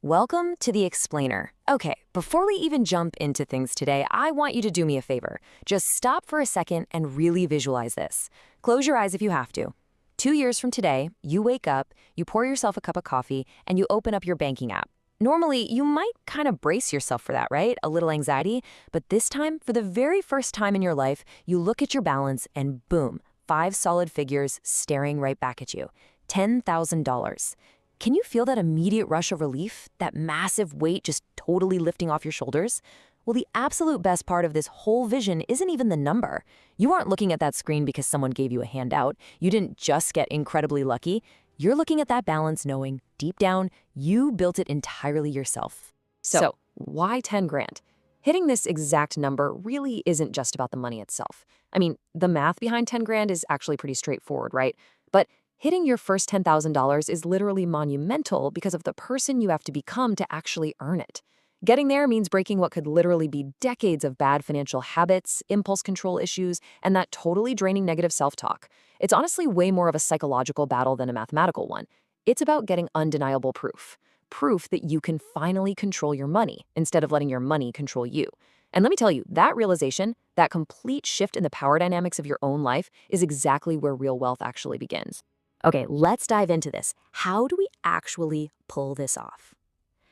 Welcome to the Explainer. Okay, before we even jump into things today, I want you to do me a favor. Just stop for a second and really visualize this. Close your eyes if you have to. 2 years from today, you wake up, you pour yourself a cup of coffee, and you open up your banking app. Normally, you might kind of brace yourself for that, right? A little anxiety. But this time, for the very first time in your life, you look at your balance and boom, 5 solid figures staring right back at you. $10,000. Can you feel that immediate rush of relief? That massive weight just totally lifting off your shoulders? Well, the absolute best part of this whole vision isn't even the number. You aren't looking at that screen because someone gave you a handout. You didn't just get incredibly lucky. You're looking at that balance knowing, deep down, you built it entirely yourself. So, why 10 grand? Hitting this exact number really isn't just about the money itself. I mean, the math behind 10 grand is actually pretty straightforward, right? But hitting your first $10,000 is literally monumental because of the person you have to become to actually earn it. Getting there means breaking what could literally be decades of bad financial habits, impulse control issues, and that totally draining negative self-talk. It's honestly way more of a psychological battle than a mathematical one. It's about getting undeniable proof. Proof that you can finally control your money instead of letting your money control you. And let me tell you, that realization, that complete shift in the power dynamics of your own life is exactly where real wealth actually begins. Okay, let's dive into this. How do we actually pull this off?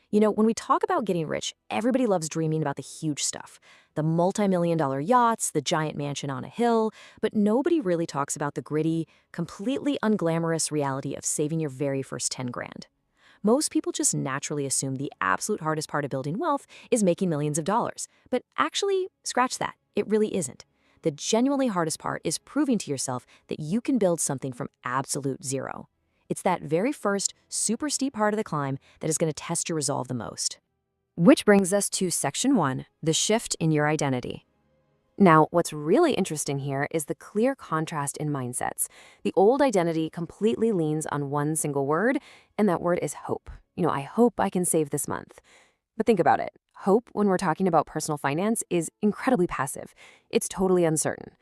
You know, when we talk about getting rich, everybody loves dreaming about the huge stuff. The multi-million-dollar yachts, the giant mansion on a hill, but nobody really talks about the gritty, completely unglamorous reality of saving your very first 10 grand. Most people just naturally assume the absolute hardest part of building wealth is making millions of dollars. But actually, scratch that. It really isn't. The genuinely hardest part is proving to yourself that you can build something from absolute zero. It's that very first, super steep part of the climb that is going to test your resolve the most. Which brings us to Section 1, the shift in your identity. Now, what's really interesting here is the clear contrast in mindsets. The old identity completely leans on one single word, and that word is hope. I hope I can save this month. But think about it. Hope, when we're talking about personal finance, is incredibly passive. It's totally uncertain.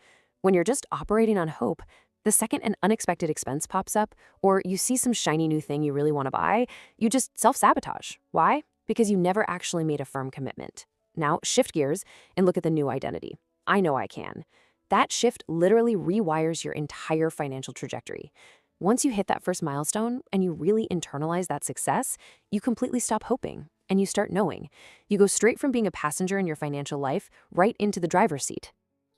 When you're just operating on hope, the second an unexpected expense pops up, or you see some shiny new thing you really want to buy, you just self-sabotage. Why? Because you never actually made a firm commitment. Now, shift gears and look at the new identity. I know I can. That shift literally rewires your entire financial trajectory. Once you hit that first milestone and you really internalize that success, you completely stop hoping and you start knowing. You go straight from being a passenger in your financial life right into the driver's seat.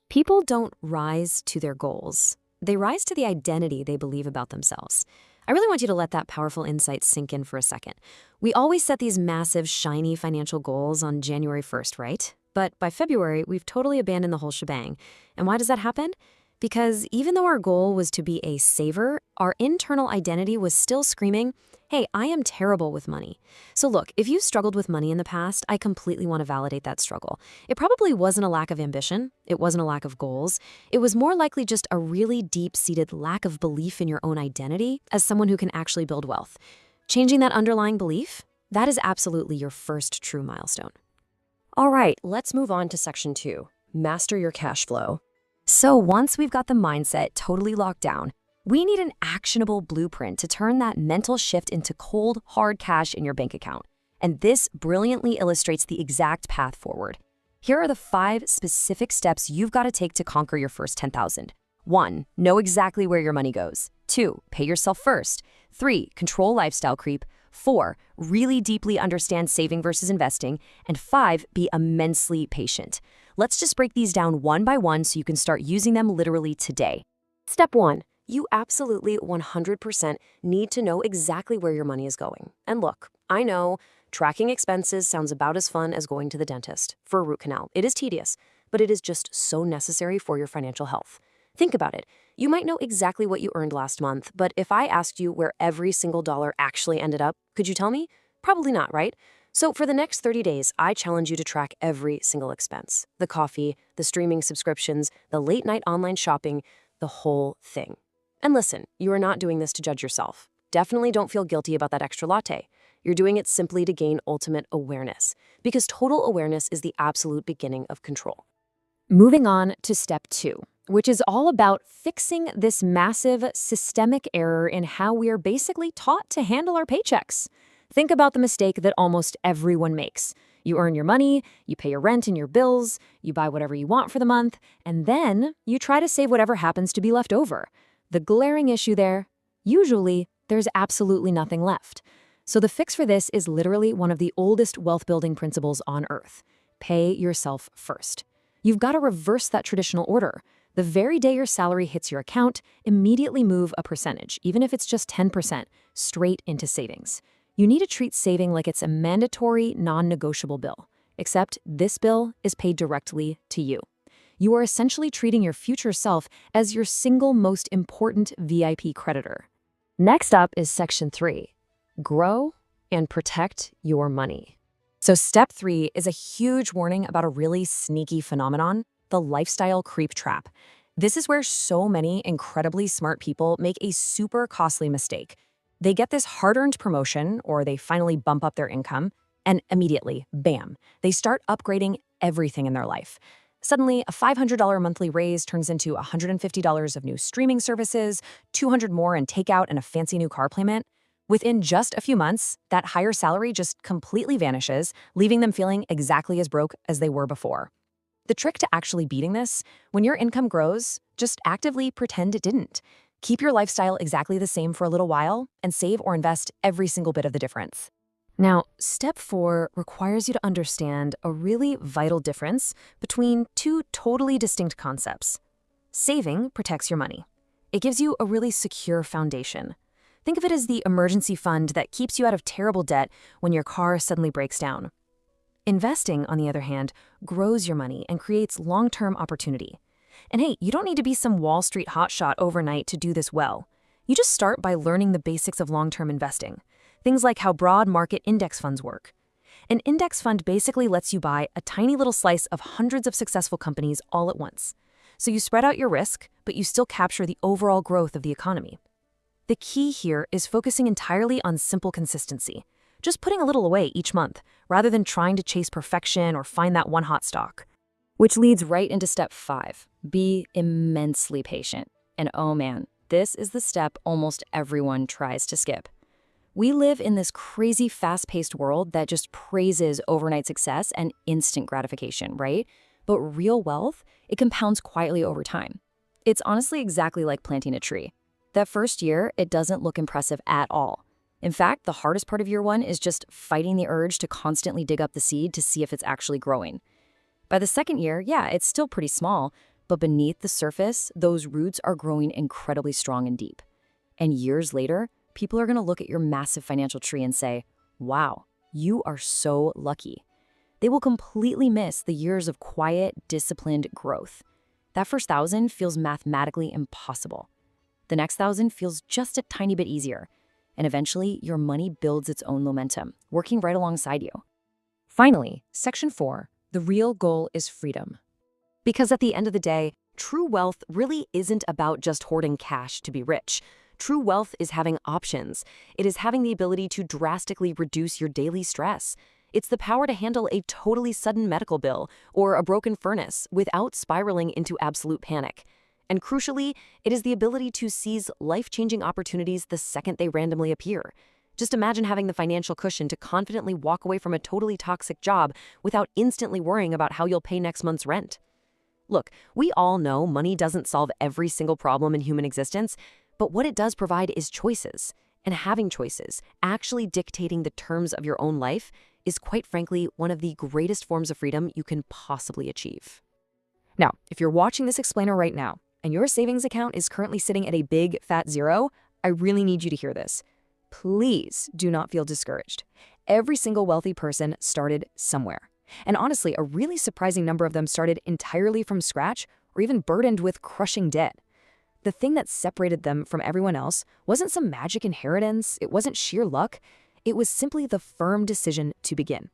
People don't rise to their goals. They rise to the identity they believe about themselves. I really want you to let that powerful insight sink in for a second. We always set these massive, shiny financial goals on January 1st, right? But by February, we've totally abandoned the whole shebang. And why does that happen? Because even though our goal was to be a saver, our internal identity was still screaming, hey, I am terrible with money. So look, if you struggled with money in the past, I completely want to validate that struggle. It probably wasn't a lack of ambition. It wasn't a lack of goals. It was more likely just a really deep-seated lack of belief in your own identity as someone who can actually build wealth. Changing that underlying belief, that is absolutely your first true milestone. All right, let's move on to Section 2, master your cash flow. So once we've got the mindset totally locked down, we need an actionable blueprint to turn that mental shift into cold, hard cash in your bank account. And this brilliantly illustrates the exact path forward. Here are the 5 specific steps you've got to take to conquer your first 10,000. 1. Know exactly where your money goes. 2. Pay yourself first. 3. Control lifestyle creep. 4. Really deeply understand saving versus investing. And 5. Be immensely patient. Let's just break these down one by one so you can start using them literally today. Step 1. You absolutely 100% need to know exactly where your money is going. And look, I know tracking expenses sounds about as fun as going to the dentist for a root canal. It is tedious, but it is just so necessary for your financial health. Think about it. You might know exactly what you earned last month, but if I asked you where every single dollar actually ended up, could you tell me? Probably not, right? So for the next 30 days, I challenge you to track every single expense. The coffee, the streaming subscriptions, the late night online shopping, the whole thing. And listen, you are not doing this to judge yourself. Definitely don't feel guilty about that extra latte. You're doing it simply to gain ultimate awareness, because total awareness is the absolute beginning of control. Moving on to step 2, which is all about fixing this massive systemic error in how we are basically taught to handle our paychecks. Think about the mistake that almost everyone makes. You earn your money, you pay your rent and your bills, you buy whatever you want for the month, and then you try to save whatever happens to be left over. The glaring issue there, usually, there's absolutely nothing left. So the fix for this is literally one of the oldest wealth-building principles on Earth. Pay yourself first. You've got to reverse that traditional order. The very day your salary hits your account, immediately move a percentage, even if it's just 10%, straight into savings. You need to treat saving like it's a mandatory, non-negotiable bill, except this bill is paid directly to you. You are essentially treating your future self as your single most important VIP creditor. Next up is Section 3, grow and protect your money. So Step 3 is a huge warning about a really sneaky phenomenon, the lifestyle creep trap. This is where so many incredibly smart people make a super costly mistake. They get this hard-earned promotion, or they finally bump up their income, and immediately, bam, they start upgrading everything in their life. Suddenly, a $500 monthly raise turns into $150 of new streaming services, $200 more in takeout, and a fancy new car payment. Within just a few months, that higher salary just completely vanishes, leaving them feeling exactly as broke as they were before. The trick to actually beating this, when your income grows, just actively pretend it didn't. Keep your lifestyle exactly the same for a little while and save or invest every single bit of the difference. Now, Step 4 requires you to understand a really vital difference between two totally distinct concepts. Saving protects your money. It gives you a really secure foundation. Think of it as the emergency fund that keeps you out of terrible debt when your car suddenly breaks down. Investing, on the other hand, grows your money and creates long-term opportunity. And hey, you don't need to be some Wall Street hotshot overnight to do this well. You just start by learning the basics of long-term investing. Things like how broad market index funds work. An index fund basically lets you buy a tiny little slice of hundreds of successful companies all at once. So you spread out your risk, but you still capture the overall growth of the economy. The key here is focusing entirely on simple consistency. Just putting a little away each month, rather than trying to chase perfection or find that one hot stock. Which leads right into Step 5. Be immensely patient. And oh man, this is the step almost everyone tries to skip. We live in this crazy fast-paced world that just praises overnight success and instant gratification, right? But real wealth, it compounds quietly over time. It's honestly exactly like planting a tree. That first year, it doesn't look impressive at all. In fact, the hardest part of year one is just fighting the urge to constantly dig up the seed to see if it's actually growing. By the second year, yeah, it's still pretty small, but beneath the surface, those roots are growing incredibly strong and deep. And years later, people are going to look at your massive financial tree and say, wow, you are so lucky. They will completely miss the years of quiet, disciplined growth. That first 1,000 feels mathematically impossible. The next 1,000 feels just a tiny bit easier. And eventually, your money builds its own momentum, working right alongside you. Finally, Section 4, the real goal is freedom. Because at the end of the day, true wealth really isn't about just hoarding cash to be rich. True wealth is having options. It is having the ability to drastically reduce your daily stress. It's the power to handle a totally sudden medical bill or a broken furnace without spiraling into absolute panic. And crucially, it is the ability to seize life-changing opportunities the second they randomly appear. Just imagine having the financial cushion to confidently walk away from a totally toxic job without instantly worrying about how you'll pay next month's rent. Look, we all know money doesn't solve every single problem in human existence, but what it does provide is choices. And having choices, actually dictating the terms of your own life, is quite frankly one of the greatest forms of freedom you can possibly achieve. Now, if you're watching this explainer right now, and your savings account is currently sitting at a big, fat zero, I really need you to hear this. Please do not feel discouraged. Every single wealthy person started somewhere. And honestly, a really surprising number of them started entirely from scratch or even burdened with crushing debt. The thing that separated them from everyone else wasn't some magic inheritance, it wasn't sheer luck, it was simply the firm decision to begin.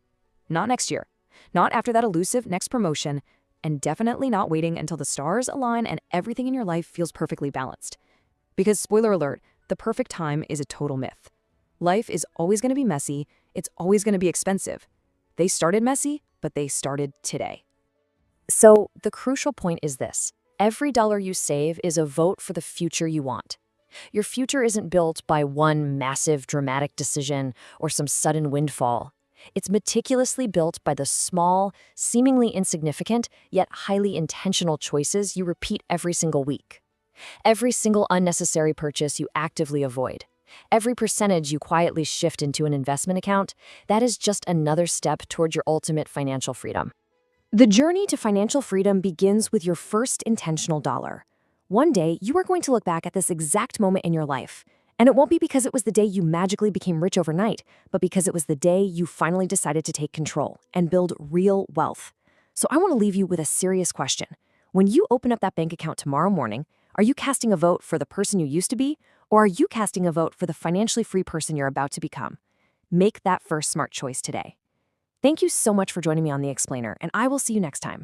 Not next year, not after that elusive next promotion, and definitely not waiting until the stars align and everything in your life feels perfectly balanced. Because, spoiler alert, the perfect time is a total myth. Life is always going to be messy, it's always going to be expensive. They started messy, but they started today. So, the crucial point is this. Every dollar you save is a vote for the future you want. Your future isn't built by one massive, dramatic decision or some sudden windfall. It's meticulously built by the small, seemingly insignificant, yet highly intentional choices you repeat every single week. Every single unnecessary purchase you actively avoid. Every percentage you quietly shift into an investment account, that is just another step toward your ultimate financial freedom. The journey to financial freedom begins with your first intentional dollar. One day, you are going to look back at this exact moment in your life, and it won't be because it was the day you magically became rich overnight, but because it was the day you finally decided to take control and build real wealth. So I want to leave you with a serious question. When you open up that bank account tomorrow morning, are you casting a vote for the person you used to be, or are you casting a vote for the financially free person you're about to become? Make that first smart choice today. Thank you so much for joining me on The Explainer, and I will see you next time.